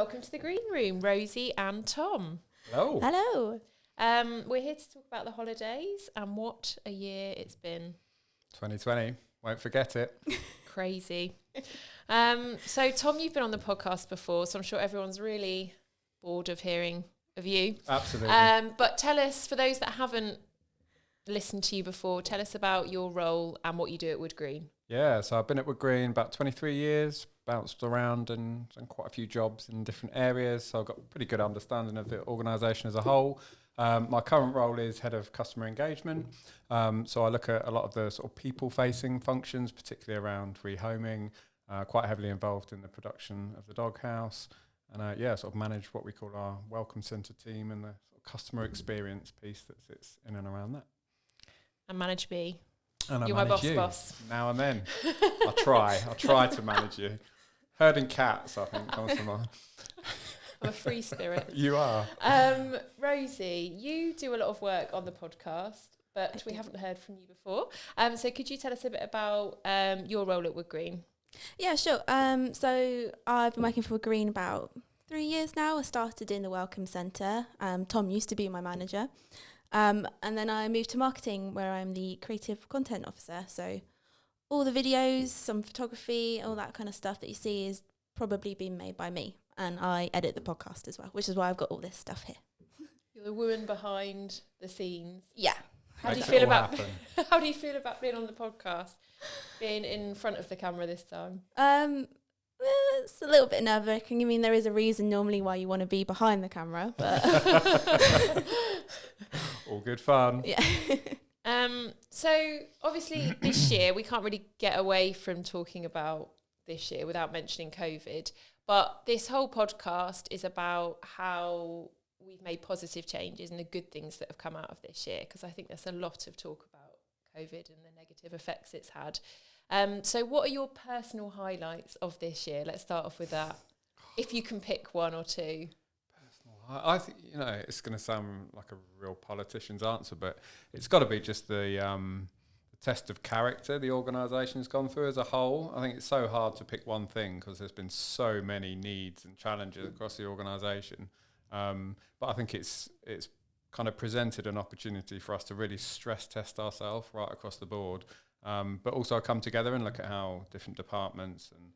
welcome to the Green Room, Rosie and Tom. Hello. Hello. We're here to talk about the holidays and what a year it's been. 2020, won't forget it. Crazy. So Tom, you've been on the podcast before, so I'm sure everyone's really bored of hearing of you. Absolutely. But tell us, for those that haven't listened to you before, tell us about your role and what you do at Woodgreen. Yeah, so I've been at Woodgreen about 23 years, bounced around and done quite a few jobs in different areas, so I've got a pretty good understanding of the organisation as a whole. My current role is Head of Customer Engagement, so I look at a lot of the sort of people-facing functions, particularly around rehoming, quite heavily involved in the production of the Doghouse, and sort of manage what we call our Welcome Centre team and the sort of customer experience piece that sits in and around that. And manage me. And You're I my manage you boss. now and then. I try to manage you. Herding cats, I think, comes to mind. I'm a free spirit. You are. Rosie, you do a lot of work on the podcast, but we haven't heard from you before. So could you tell us a bit about your role at Woodgreen? Yeah, sure. So I've been working for Green about 3 years now. I started in the Welcome Centre. Tom used to be my manager. And then I moved to marketing, where I'm the creative content officer. So all the videos, some photography, all that kind of stuff that you see is probably been made by me. And I edit the podcast as well, which is why I've got all this stuff here. You're the woman behind the scenes. Yeah. How do you feel about being on the podcast, being in front of the camera this time? It's a little bit nerve-wracking. I mean, there is a reason normally why you want to be behind the camera, but all good fun. yeah. So obviously this year we can't really get away from talking about this year without mentioning COVID. But this whole podcast is about how we've made positive changes and the good things that have come out of this year, because I think there's a lot of talk about COVID and the negative effects it's had. So what are your personal highlights of this year? Let's start off with that. If you can pick one or two. I think, it's going to sound like a real politician's answer, but it's got to be just the test of character the organisation's gone through as a whole. I think it's so hard to pick one thing because there's been so many needs and challenges across the organisation. But I think it's kind of presented an opportunity for us to really stress test ourselves right across the board, but also come together and look at how different departments and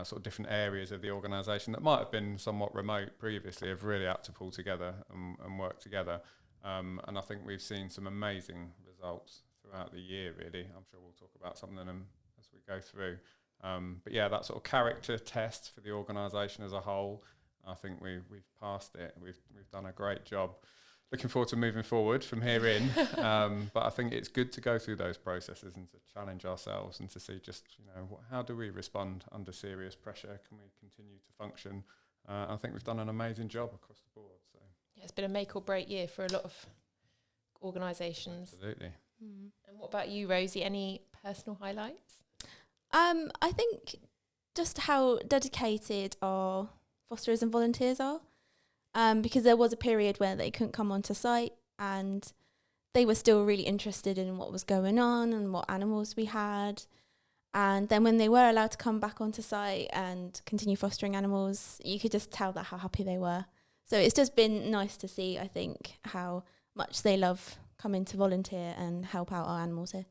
sort of different areas of the organisation that might have been somewhat remote previously have really had to pull together and work together. And I think we've seen some amazing results throughout the year, really. I'm sure we'll talk about some of them as we go through. But yeah, that sort of character test for the organisation as a whole, I think we've passed it. We've done a great job. Looking forward to moving forward from here in. But I think it's good to go through those processes and to challenge ourselves and to see just, how do we respond under serious pressure? Can we continue to function? I think we've done an amazing job across the board. So Yeah, it's been a make or break year for a lot of organisations. Absolutely. Mm. And what about you, Rosie? Any personal highlights? I think just how dedicated our fosterers and volunteers are, because there was a period where they couldn't come onto site and they were still really interested in what was going on and what animals we had. And then when they were allowed to come back onto site and continue fostering animals, you could just tell that how happy they were. So it's just been nice to see, I think, how much they love coming to volunteer and help out our animals here.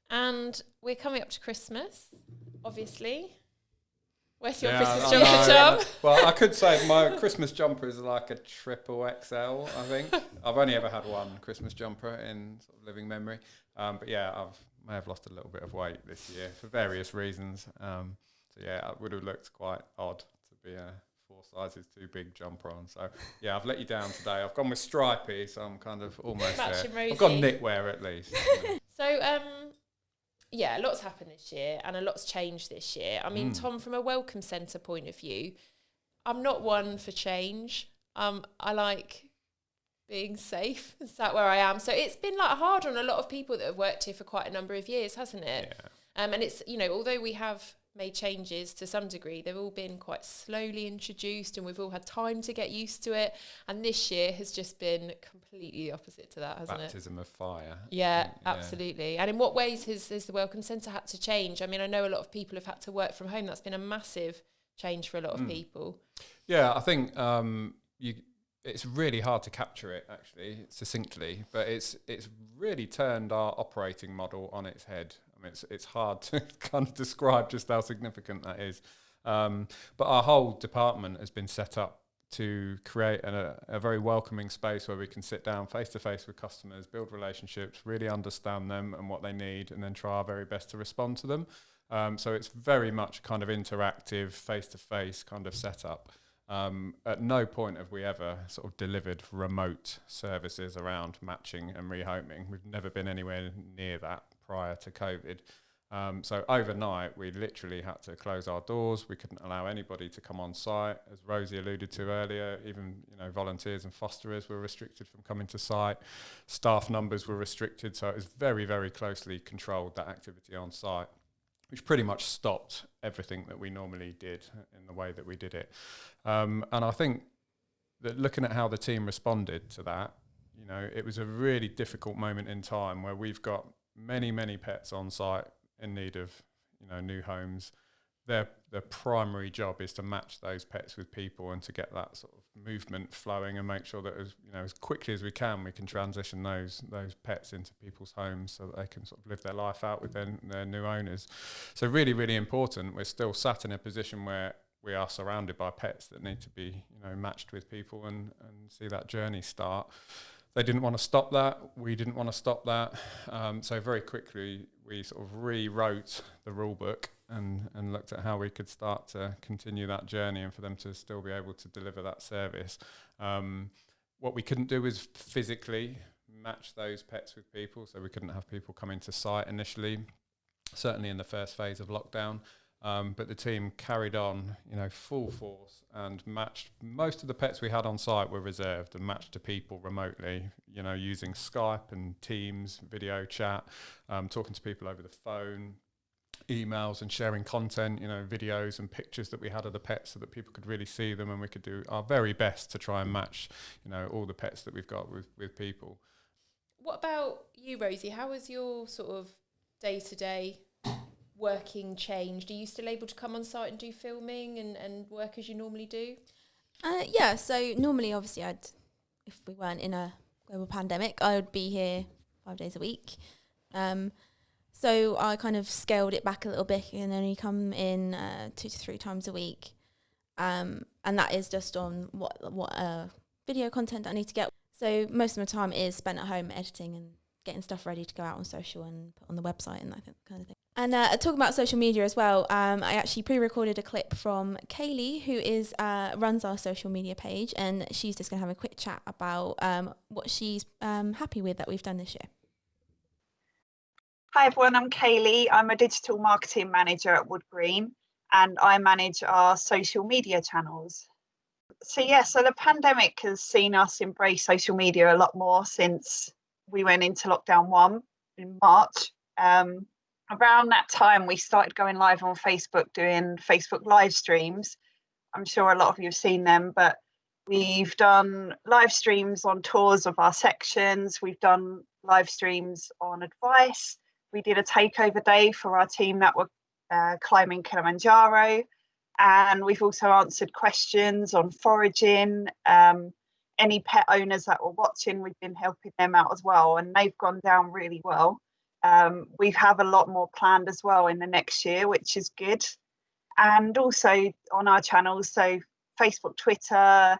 And we're coming up to Christmas, obviously. Where's your Yeah, Christmas I jumper, know. Tom? Well, I could say my Christmas jumper is like a triple XL, I think. I've only ever had one Christmas jumper in sort of living memory. But yeah, may have lost a little bit of weight this year for various reasons. So yeah, it would have looked quite odd to be a 4 sizes too big jumper on. So yeah, I've let you down today. I've gone with stripy, so I'm kind of almost Matching there. Rosie. I've got knitwear at least. So, yeah, a lot's happened this year and a lot's changed this year. I mean, Tom, from a Welcome Centre point of view, I'm not one for change. I like being safe and sat where I am. So it's been like hard on a lot of people that have worked here for quite a number of years, hasn't it? Yeah. And it's, although we have made changes to some degree, they've all been quite slowly introduced and we've all had time to get used to it. And this year has just been completely opposite to that, hasn't it? Baptism of fire. Yeah, absolutely. And in what ways has the Welcome Centre had to change? I mean, I know a lot of people have had to work from home. That's been a massive change for a lot of people. Yeah, I think it's really hard to capture it actually succinctly, but it's really turned our operating model on its head. I mean, it's hard to kind of describe just how significant that is. But our whole department has been set up to create a very welcoming space where we can sit down face to face with customers, build relationships, really understand them and what they need, and then try our very best to respond to them. So it's very much kind of interactive, face to face kind of setup. At no point have we ever sort of delivered remote services around matching and rehoming. We've never been anywhere near that prior to COVID. So overnight, we literally had to close our doors. We couldn't allow anybody to come on site. As Rosie alluded to earlier, even volunteers and fosterers were restricted from coming to site. Staff numbers were restricted, so it was very, very closely controlled, that activity on site, which pretty much stopped everything that we normally did in the way that we did it. And I think that looking at how the team responded to that, it was a really difficult moment in time where we've got many, many pets on site in need of, new homes. Their primary job is to match those pets with people and to get that sort of movement flowing and make sure that as quickly as we can transition those pets into people's homes so that they can sort of live their life out with their new owners. So really, really important. We're still sat in a position where we are surrounded by pets that need to be matched with people and see that journey start. They didn't want to stop that. We didn't want to stop that. So very quickly, we sort of rewrote the rule book and looked at how we could start to continue that journey and for them to still be able to deliver that service. What we couldn't do was physically match those pets with people, so we couldn't have people come into site initially, certainly in the first phase of lockdown. But the team carried on, full force and matched. Most of the pets we had on site were reserved and matched to people remotely, using Skype and Teams, video chat, talking to people over the phone, emails and sharing content, videos and pictures that we had of the pets so that people could really see them and we could do our very best to try and match, all the pets that we've got with people. What about you, Rosie? How was your sort of day-to-day working changed? Are you still able to come on site and do filming and work as you normally do? Yeah, so normally obviously if we weren't in a global pandemic, I would be here 5 days a week. So I kind of scaled it back a little bit and only come in 2 to 3 times a week. And that is just on what video content I need to get. So most of my time is spent at home editing and getting stuff ready to go out on social and put on the website and that kind of thing. And talking about social media as well, I actually pre-recorded a clip from Kaylee, who runs our social media page, and she's just going to have a quick chat about what she's happy with that we've done this year. Hi everyone, I'm Kaylee. I'm a digital marketing manager at Woodgreen, and I manage our social media channels. So the pandemic has seen us embrace social media a lot more since we went into lockdown 1 in March. Around that time, we started going live on Facebook, doing Facebook live streams. I'm sure a lot of you have seen them, but we've done live streams on tours of our sections. We've done live streams on advice. We did a takeover day for our team that were climbing Kilimanjaro. And we've also answered questions on foraging. Any pet owners that were watching, we've been helping them out as well. And they've gone down really well. We have a lot more planned as well in the next year, which is good. And also on our channels, so Facebook, Twitter,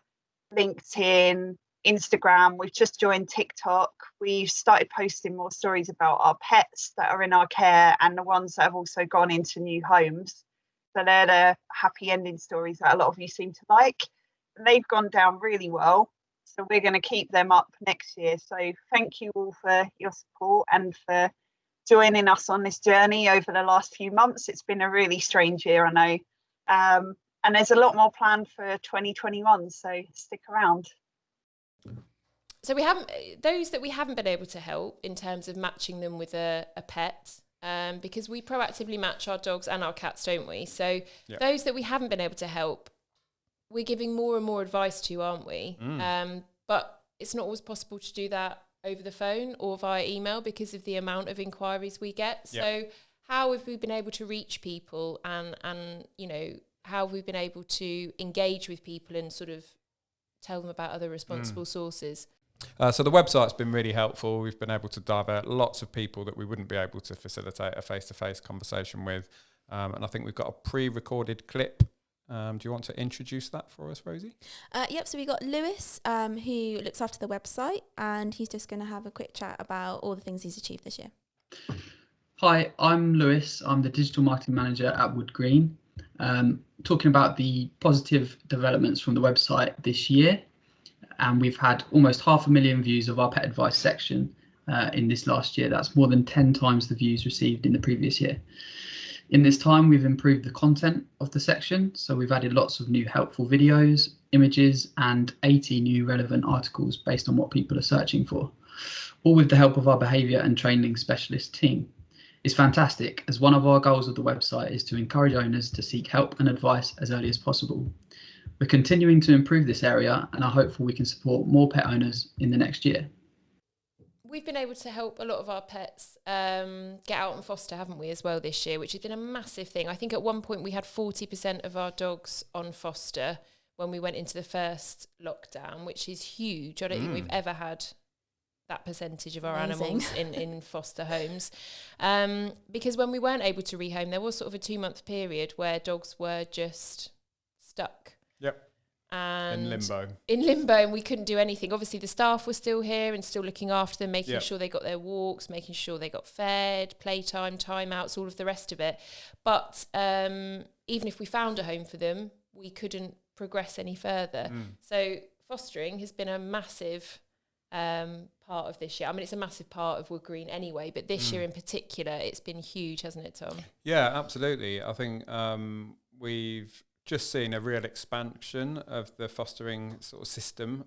LinkedIn, Instagram, we've just joined TikTok. We've started posting more stories about our pets that are in our care and the ones that have also gone into new homes. So they're the happy ending stories that a lot of you seem to like. And they've gone down really well. So we're going to keep them up next year. So thank you all for your support and for joining us on this journey over the last few months. It's been a really strange year, I know. And there's a lot more planned for 2021, so stick around. So those that we haven't been able to help in terms of matching them with a pet, because we proactively match our dogs and our cats, don't we? So those that we haven't been able to help, we're giving more and more advice to, aren't we? But it's not always possible to do that over the phone or via email because of the amount of inquiries we get. So how have we been able to reach people and how have we been able to engage with people and sort of tell them about other responsible sources? So the website's been really helpful. We've been able to divert lots of people that we wouldn't be able to facilitate a face-to-face conversation with. And I think we've got a pre-recorded clip. Do you want to introduce that for us, Rosie? Yep, so we got Lewis, who looks after the website, and he's just going to have a quick chat about all the things he's achieved this year. Hi, I'm Lewis. I'm the digital marketing manager at Woodgreen. Talking about the positive developments from the website this year. And we've had almost 500,000 views of our pet advice section in this last year. That's more than 10 times the views received in the previous year. In this time, we've improved the content of the section. So we've added lots of new helpful videos, images, and 80 new relevant articles based on what people are searching for, all with the help of our behaviour and training specialist team. It's fantastic, as one of our goals of the website is to encourage owners to seek help and advice as early as possible. We're continuing to improve this area and are hopeful we can support more pet owners in the next year. We've been able to help a lot of our pets get out and foster, haven't we, as well this year, which has been a massive thing. I think at one point we had 40% of our dogs on foster when we went into the first lockdown, which is huge. I don't think we've ever had that percentage of our animals in foster homes. Because when we weren't able to rehome, there was sort of a 2-month period where dogs were just stuck. Yep. And in limbo, and we couldn't do anything. Obviously the staff were still here and still looking after them, making sure they got their walks, making sure they got fed, playtime, timeouts, all of the rest of it. But even if we found a home for them, we couldn't progress any further. So fostering has been a massive part of this year. I mean, it's a massive part of Woodgreen anyway, but this year in particular, it's been huge, hasn't it, Tom? Yeah, absolutely. I think we've just seen a real expansion of the fostering sort of system,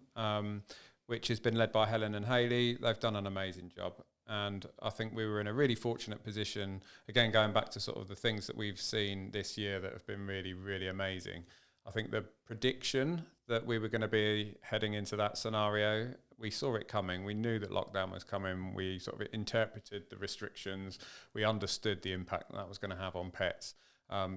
which has been led by Helen and Hayley. They've done an amazing job. And I think we were in a really fortunate position, again, going back to sort of the things that we've seen this year that have been really, really amazing. I think the prediction that we were going to be heading into that scenario, we saw it coming. We knew that lockdown was coming. We sort of interpreted the restrictions. We understood the impact that was going to have on pets.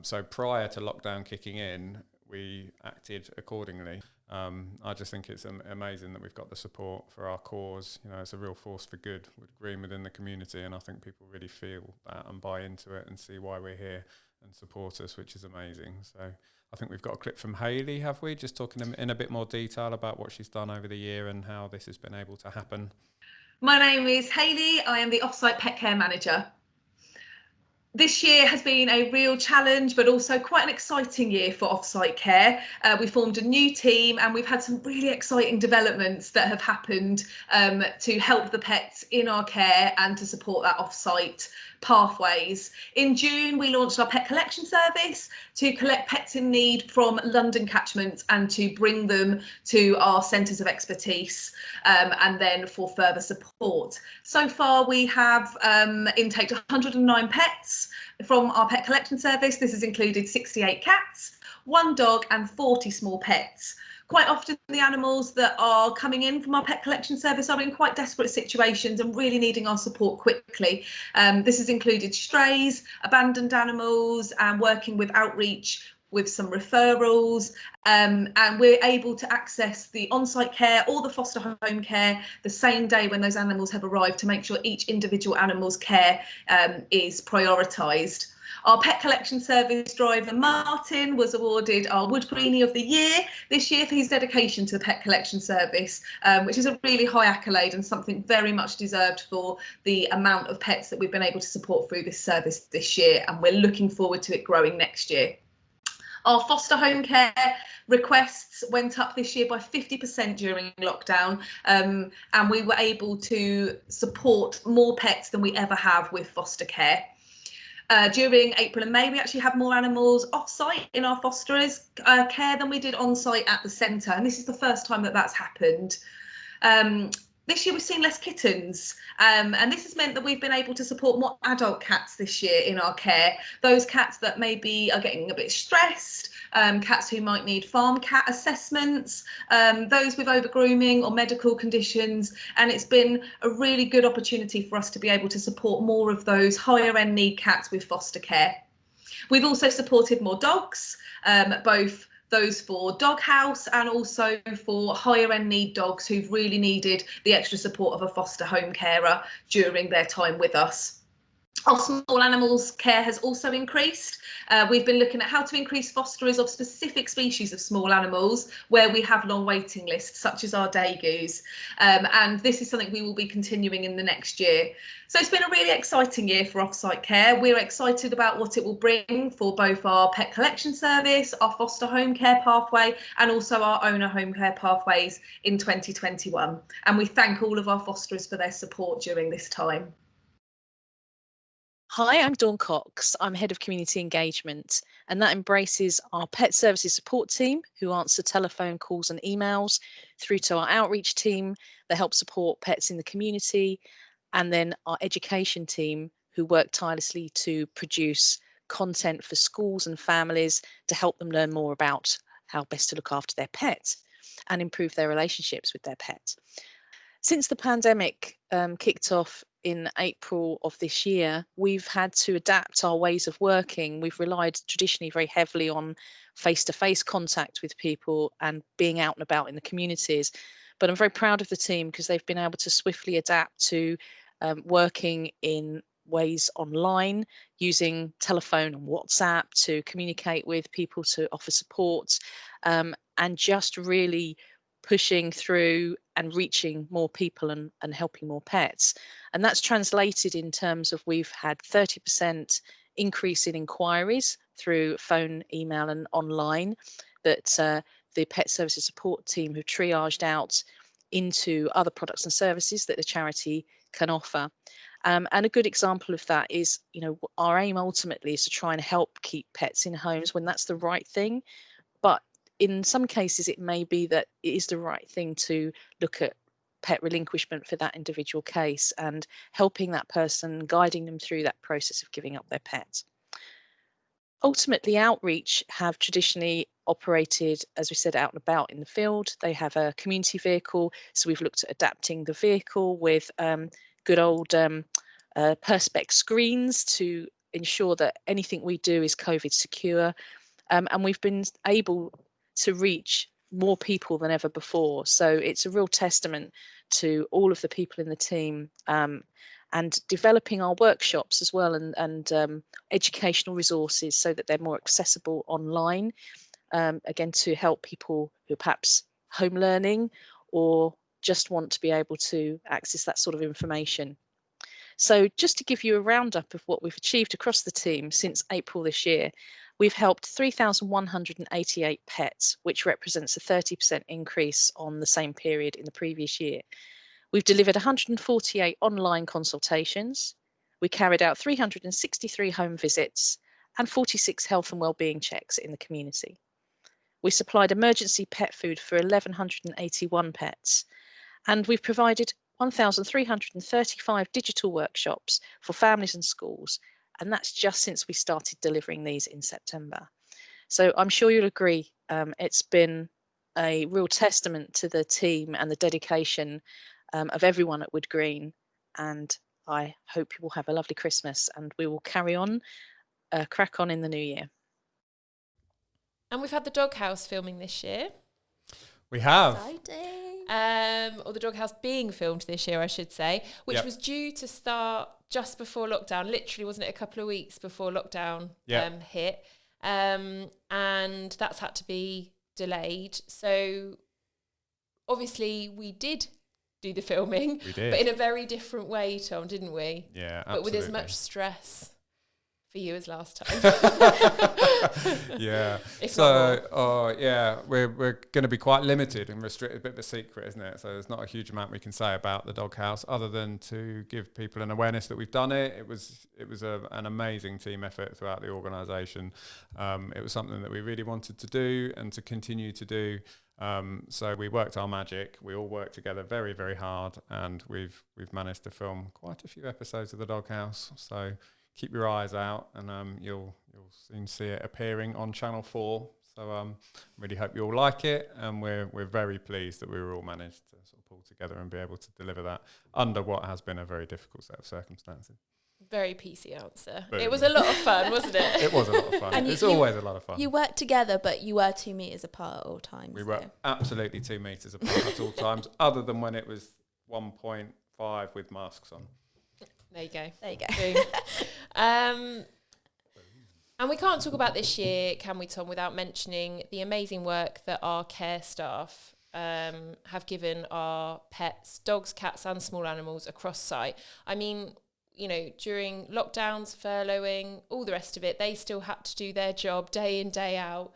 So prior to lockdown kicking in, we acted accordingly. I just think it's amazing that we've got the support for our cause. You know, it's a real force for good within the community, and I think people really feel that and buy into it and see why we're here and support us, which is amazing. So I think we've got a clip from Hayley, have we? Just talking in a bit more detail about what she's done over the year and how this has been able to happen. My name is Hayley. I am the Offsite Pet Care manager. This year has been a real challenge, but also quite an exciting year for Offsite Care. We formed a new team and we've had some really exciting developments that have happened to help the pets in our care and to support that offsite pathways. In June, we launched our pet collection service to collect pets in need from London catchments and to bring them to our centres of expertise and then for further support. So far, we have intaked 109 pets from our pet collection service. This has included 68 cats, 1 dog and 40 small pets. Quite often the animals that are coming in from our pet collection service are in quite desperate situations and really needing our support quickly. This has included strays, abandoned animals, and working with outreach with some referrals, and we're able to access the on-site care or the foster home care the same day when those animals have arrived to make sure each individual animal's care is prioritised. Our pet collection service driver, Martin, was awarded our Woodgreenie of the Year this year for his dedication to the pet collection service, which is a really high accolade and something very much deserved for the amount of pets that we've been able to support through this service this year, and we're looking forward to it growing next year. Our foster home care requests went up this year by 50% during lockdown, and we were able to support more pets than we ever have with foster care. During April and May, we actually had more animals off-site in our fosterers' care than we did on-site at the centre, and this is the first time that that's happened. This year we've seen less kittens, and this has meant that we've been able to support more adult cats this year in our care. Those cats that maybe are getting a bit stressed, cats who might need farm cat assessments, those with over-grooming or medical conditions, and it's been a really good opportunity for us to be able to support more of those higher end need cats with foster care. We've also supported more dogs, both those for Doghouse and also for higher end need dogs who've really needed the extra support of a foster home carer during their time with us. Our small animals care has also increased. We've been looking at how to increase fosterers of specific species of small animals where we have long waiting lists, such as our Doghouse. And this is something we will be continuing in the next year. So it's been a really exciting year for Offsite Care. We're excited about what it will bring for both our pet collection service, our foster home care pathway, and also our owner home care pathways in 2021. And we thank all of our fosterers for their support during this time. Hi, I'm Dawn Cox. I'm Head of Community Engagement, and that embraces our Pet Services Support team who answer telephone calls and emails, through to our outreach team that help support pets in the community, and then our education team who work tirelessly to produce content for schools and families to help them learn more about how best to look after their pet and improve their relationships with their pet. Since the pandemic kicked off in April of this year, we've had to adapt our ways of working. We've relied traditionally very heavily on face-to-face contact with people and being out and about in the communities. But I'm very proud of the team because they've been able to swiftly adapt to working in ways online, using telephone and WhatsApp to communicate with people, to offer support, and just really pushing through and reaching more people and helping more pets. And that's translated in terms of we've had 30% increase in inquiries through phone, email and online that the Pet Services Support team have triaged out into other products and services that the charity can offer. And a good example of that is, our aim ultimately is to try and help keep pets in homes when that's the right thing. But in some cases, it may be that it is the right thing to look at pet relinquishment for that individual case and helping that person, guiding them through that process of giving up their pet. Ultimately, outreach have traditionally operated, as we said, out and about in the field. They have a community vehicle, so we've looked at adapting the vehicle with good old Perspex screens to ensure that anything we do is COVID secure. And we've been able to reach more people than ever before. So it's a real testament to all of the people in the team and developing our workshops as well and educational resources so that they're more accessible online, again, to help people who are perhaps home learning or just want to be able to access that sort of information. So just to give you a roundup of what we've achieved across the team since April this year, we've helped 3,188 pets, which represents a 30% increase on the same period in the previous year. We've delivered 148 online consultations. We carried out 363 home visits and 46 health and wellbeing checks in the community. We supplied emergency pet food for 1,181 pets, and we've provided 1,335 digital workshops for families and schools, and that's just since we started delivering these in September. So I'm sure you'll agree, it's been a real testament to the team and the dedication of everyone at Woodgreen, and I hope you will have a lovely Christmas and we will carry on, crack on in the new year. And we've had the Doghouse filming this year. We have. Exciting. Or the Doghouse being filmed this year, I should say, which Yep. was due to start just before lockdown. Literally, wasn't it a couple of weeks before lockdown hit? And that's had to be delayed. So obviously we did do the filming, We did. but in a very different way, Tom, didn't we? Yeah, absolutely. But with as much stress for you as last time. Yeah. If not So, yeah, we're going to be quite limited and restricted, a bit of a secret, isn't it? So there's not a huge amount we can say about the Doghouse other than to give people an awareness that we've done it. It was an amazing team effort throughout the organisation. It was something that we really wanted to do and to continue to do. So we worked our magic. We all worked together very, very hard, and we've managed to film quite a few episodes of the Doghouse. So keep your eyes out, and you'll soon see it appearing on Channel 4. So really hope you all like it, and we're very pleased that we were all managed to sort of pull together and be able to deliver that under what has been a very difficult set of circumstances. Very PC answer. Boom. It was a lot of fun, wasn't it? It was a lot of fun. And It's you- always a lot of fun. You worked together, but you were 2 meters apart at all times. We were so. absolutely 2 meters apart at all times, other than when it was 1.5 with masks on. There you go. There you go. Boom. And we can't talk about this year, can we, Tom, without mentioning the amazing work that our care staff have given our pets, dogs, cats and small animals across site. I mean, you know, during lockdowns, furloughing, all the rest of it, they still had to do their job day in, day out,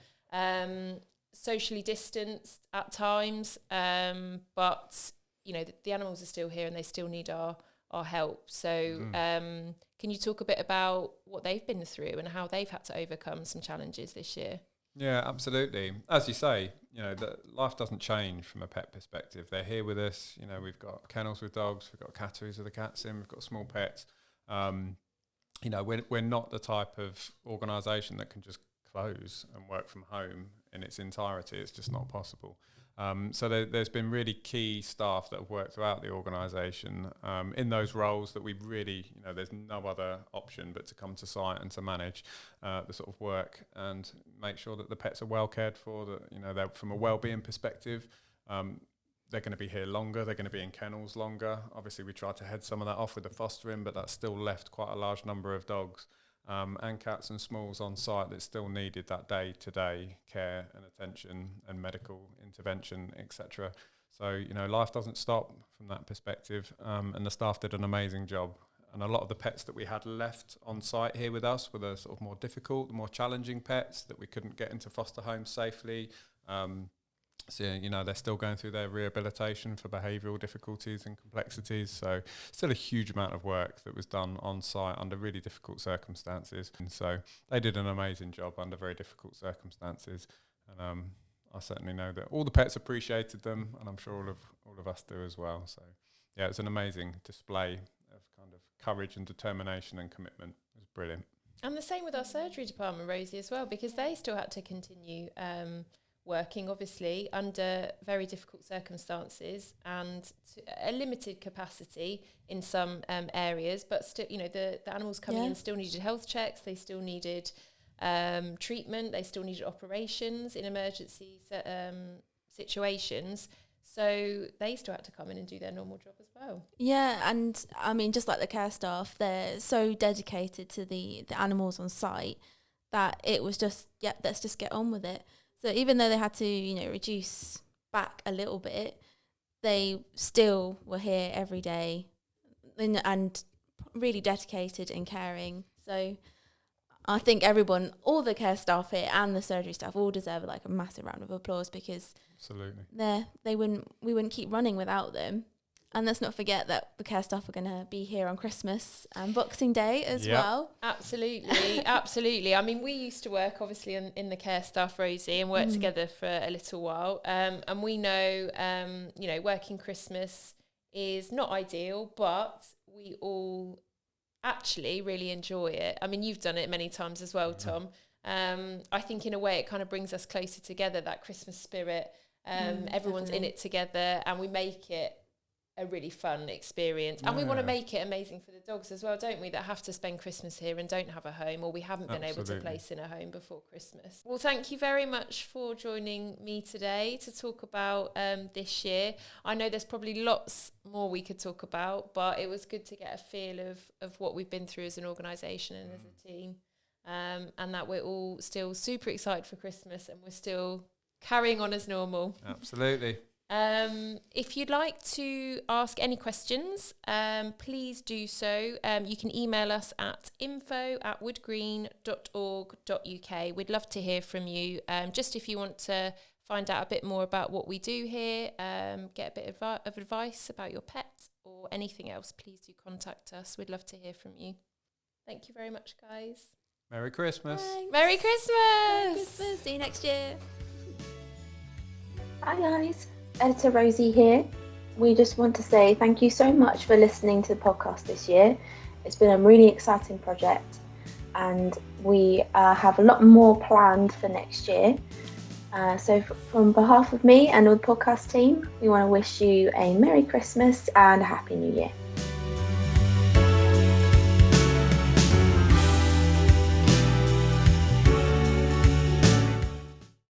socially distanced at times. But, you know, the animals are still here and they still need our help. So can you talk a bit about what they've been through and how they've had to overcome some challenges this year? Yeah, absolutely. As you say, you know, life doesn't change from a pet perspective. They're here with us. You know, we've got kennels with dogs, we've got catteries with the cats in, we've got small pets. You know, we're not the type of organisation that can just close and work from home in its entirety. It's just not possible. So there's been really key staff that have worked throughout the organisation in those roles that we really, you know, there's no other option but to come to site and to manage the sort of work and make sure that the pets are well cared for, that, you know, they're from a well-being perspective. They're going to be here longer, they're going to be in kennels longer. Obviously, we tried to head some of that off with the fostering, but that still left quite a large number of dogs and cats and smalls on site that still needed that day-to-day care and attention and medical intervention, etc. So, you know, life doesn't stop from that perspective, and the staff did an amazing job. And a lot of the pets that we had left on site here with us were the sort of more difficult, the more challenging pets that we couldn't get into foster homes safely. So, you know, they're still going through their rehabilitation for behavioural difficulties and complexities. So still a huge amount of work that was done on site under really difficult circumstances. And so they did an amazing job under very difficult circumstances. And I certainly know that all the pets appreciated them, and I'm sure all of us do as well. So yeah, it's an amazing display of kind of courage and determination and commitment. It was brilliant. And the same with our surgery department, Rosie, as well, because they still had to continue working, obviously, under very difficult circumstances and a limited capacity in some areas. But still, you know, the animals coming in still needed health checks. They still needed treatment. They still needed operations in emergency situations. So they still had to come in and do their normal job as well. Yeah, and I mean, just like the care staff, they're so dedicated to the animals on site that it was just, let's just get on with it. So even though they had to, you know, reduce back a little bit, they still were here every day and really dedicated and caring. So I think everyone, all the care staff here and the surgery staff, all deserve like a massive round of applause, because Absolutely. we wouldn't keep running without them. And let's not forget that the care staff are going to be here on Christmas and Boxing Day as well. Absolutely, absolutely. I mean, we used to work obviously in the care staff, Rosie, and worked together for a little while. And we know, you know, working Christmas is not ideal, but we all actually really enjoy it. I mean, you've done it many times as well, Tom. I think in a way it kind of brings us closer together, that Christmas spirit. Everyone's in it together, and we make it a really fun experience. And we want to make it amazing for the dogs as well, don't we, that have to spend Christmas here and don't have a home, or we haven't been able to place in a home before Christmas. Well, thank you very much for joining me today to talk about this year. I know there's probably lots more we could talk about, but it was good to get a feel of what we've been through as an organisation and as a team, and that we're all still super excited for Christmas and we're still carrying on as normal. Absolutely. If you'd like to ask any questions, please do so. You can email us at info@woodgreen.org.uk. We'd love to hear from you. Just if you want to find out a bit more about what we do here, get a bit of advice about your pet or anything else, please do contact us. We'd love to hear from you. Thank you very much, guys. Merry Christmas. Thanks. Merry Christmas. Merry Christmas. See you next year. Hi guys, Editor Rosie here. We just want to say thank you so much for listening to the podcast this year. It's been a really exciting project, and we have a lot more planned for next year. So from behalf of me and all the podcast team, we want to wish you a Merry Christmas and a Happy New Year.